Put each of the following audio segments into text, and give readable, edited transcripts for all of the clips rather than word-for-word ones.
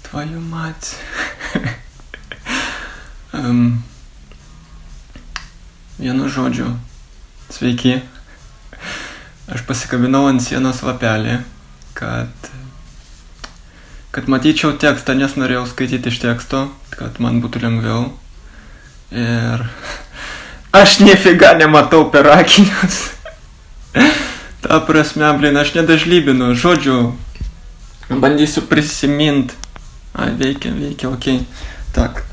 Твою мать. Vienu žodžiu. Sveiki. Aš pasikabinau ant sienos lapelį, kad matyčiau tekstą, nes norėjau skaityti iš teksto, kad man būtų lengviau. Ir aš nefiga nematau per akinius. Ta prasme, aš nedažlybinu. Žodžiu, bandysiu prisimint. Veikia, okei. Tak,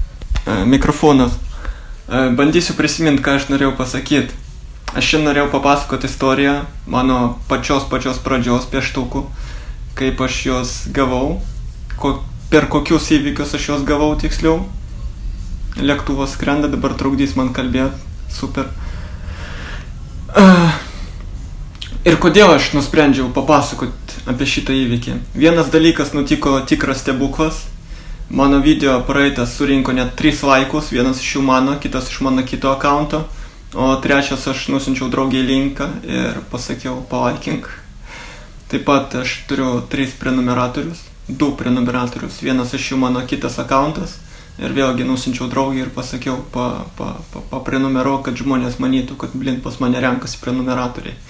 mikrofonas. Bandysiu prisimint, ką aš norėjau pasakyti. Aš šiandien norėjau papasakoti istoriją mano pačios pradžios pieštukų, kaip aš juos gavau, per kokius įvykius aš juos gavau tiksliau. Lėktuvas skrenda, dabar trukdys man kalbėti. Super. Ir kodėl aš nusprendžiau papasakoti apie šitą įvykį? Vienas dalykas nutiko tikras stebuklas. Mano video praeitas surinko net 3 laikus, vienas iš jų mano, kitas iš mano kito akaunto, o trečias aš nusinčiau draugiai linką ir pasakiau palaikink. Taip pat aš turiu 2 prenumeratorius, vienas iš jų mano kitas akauntas ir vėlgi nusinčiau draugiai ir pasakiau paprenumeruok, kad žmonės manytų, kad pas mane renkasi prenumeratoriai.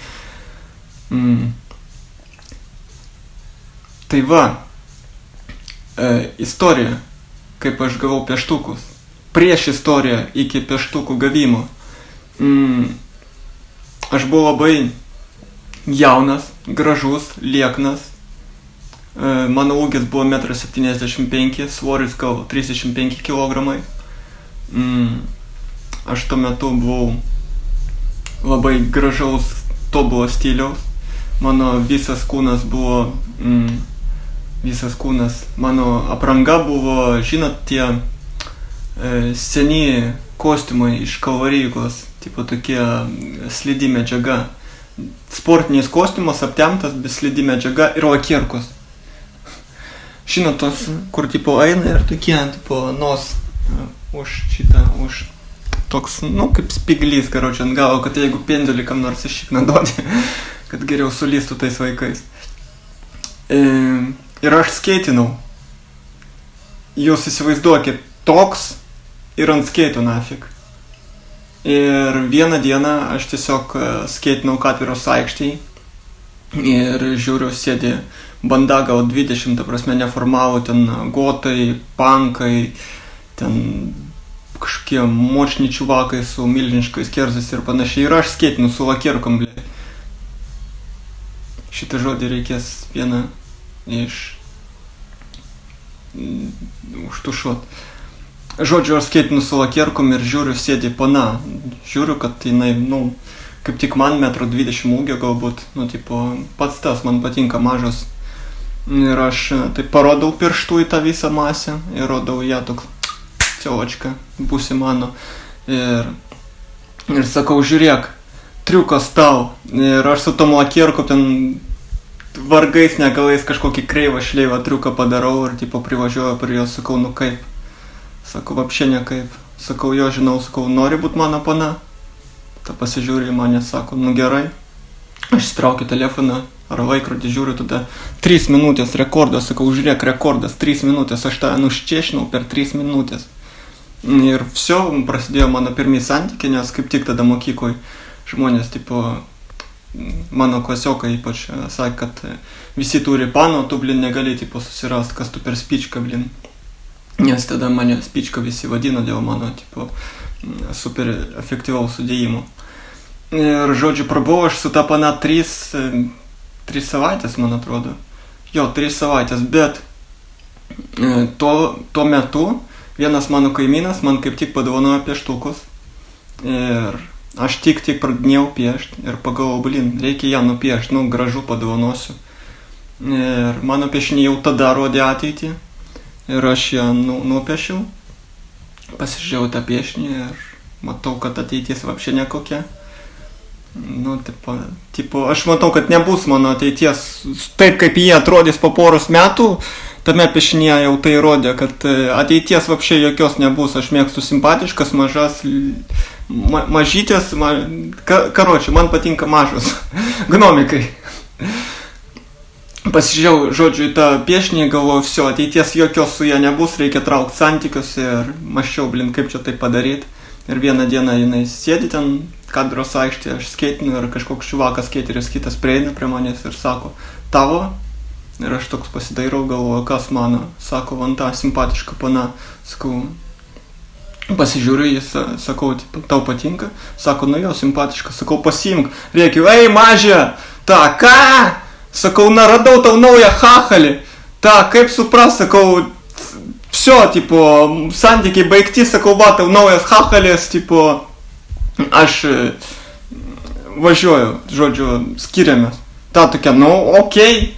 Tai va. Istorija, kaip aš gavau pieštukus. Prieš istoriją iki pieštukų gavimo. Aš buvau labai jaunas, gražus, lieknas. Mano ūgis buvo 1,75 m, svoris gal 35 kg. Aš tuo metu buvau labai gražaus, tobulo stiliaus. Mano visas kūnas, mano apranga buvo, žinot, tie seni kostiumai iš kalvarijos, tipo tokie slidi medžiaga. Sportinis kostiumas aptemtas, bet slidi medžiaga ir lakierkos. Žinot, tos, kur tipo eina ir tokie, tipo nos už toks, kaip spiglys, karočią, ant galo, kad jeigu pendulį kam nors iššikna duoti, kad geriau sulystų tais vaikais. Ir aš skeitinau. Jūs įsivaizduokit, toks ir ant skeitų nafik. Ir vieną dieną aš tiesiog skeitinau Katviros aikštėj ir žiūriu, sėdi banda gal 20, ta prasme neformalų, ten gotai, pankai, ten kažkokie močni čiuvakai su milžiniškais kerzais ir panašiai. Ir aš skeitinu su lakierkom, blė. Šitą žodį reikės vieną užtušuot. Žodžiu, aš skeitinu su lakierkom ir žiūriu, sėdi pana. Žiūriu, kad jinai, kaip tik man 1,20 m ūgio galbūt, pats tas man patinka mažas. Ir aš taip parodau pirštų į tą visą masę ir rodau ją toks, ciočka, būsi mano. Ir sakau, žiūrėk, triukas tau. Ir aš su tom lakierkom ten vargais negalais kažkokį kreivą šleivą triuką padarau ir privažiuoju prie jos, sakau, kaip? Sakau, vapšė ne kaip. Sakau, jo žinau, sakau, nori būt mano pana? Ta pasižiūrė į mane, sako, gerai. Aš įstraukiu telefoną ar laikrodį, žiūriu, tada 3 minutės rekordas, sakau, žiūrėk, rekordas, 3 minutės, aš tą nuščiešinau per 3 minutės. Ir все, prasidėjo mano pirmi santykiai, nes kaip tik tada mokykloj žmonės, mano klasiokai ypač sakė, kad visi turi pano, tu, negali, susirast, kas tu per spičką, Nes tada mane spičką visi vadino dėl mano, super efektyvaus sudėjimo. Ir, žodžiu, prabuvau aš su ta pana 3 savaitės, man atrodo. Jo, 3 savaitės, bet tuo metu vienas mano kaimynas man kaip tik padovanojo pieštukus. Ir aš tik pradėjau piešti ir pagalvojau, reikia ją nupiešti, gražu padovanosiu. Ir mano piešiniai jau tada rodė ateitį. Ir aš ją nupiešiau, pasižiūrėjau tą piešinį ir matau, kad ateitis vapšė nekokia. Aš matau, kad nebus mano ateities taip, kaip jie atrodys po poros metų. Tame piešinėje jau tai rodė, kad ateities vapšė jokios nebus. Aš mėgstu simpatiškas, mažas, mažytės, karočiui, man patinka mažos gnomikai. pasižiūrėjau, žodžiu, į tą piešinį, galvoju, vsio, ateities jokios su ją nebus, reikia traukti santykius ir maščiau, kaip čia tai padaryti. Ir vieną dieną jinai sėdi ten Katedros aikštėje, aš skeitinu ir kažkoks čiuvakas skaiteris kitas prieina prie manęs ir sako, tavo? Ir aš toks pasidairau, galvoju, kas mano? Sako, van ta simpatiška pana. Sakau, pasižiūriu, jis, sakau, tau patinka? Sako, nu jo, simpatiška. Sakau, pasiimk. Rėkiu, ei, mažė! Ta, ką? Sakau, na, radau tau naują chachalį. Ta, kaip supras, sakau, vsio, tipo, santykiai baigti, sakau, va, tau naujas chachalis, tipo, aš važiuoju, žodžiu, skiriamės. Ta tokia, nu, okei.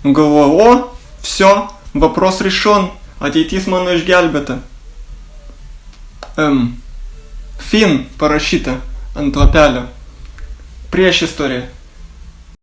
Galvoju, o, vsio, vapros решен, ateitis mano išgelbėta. Fin parašyta ant lapelio. Prieš istoriją.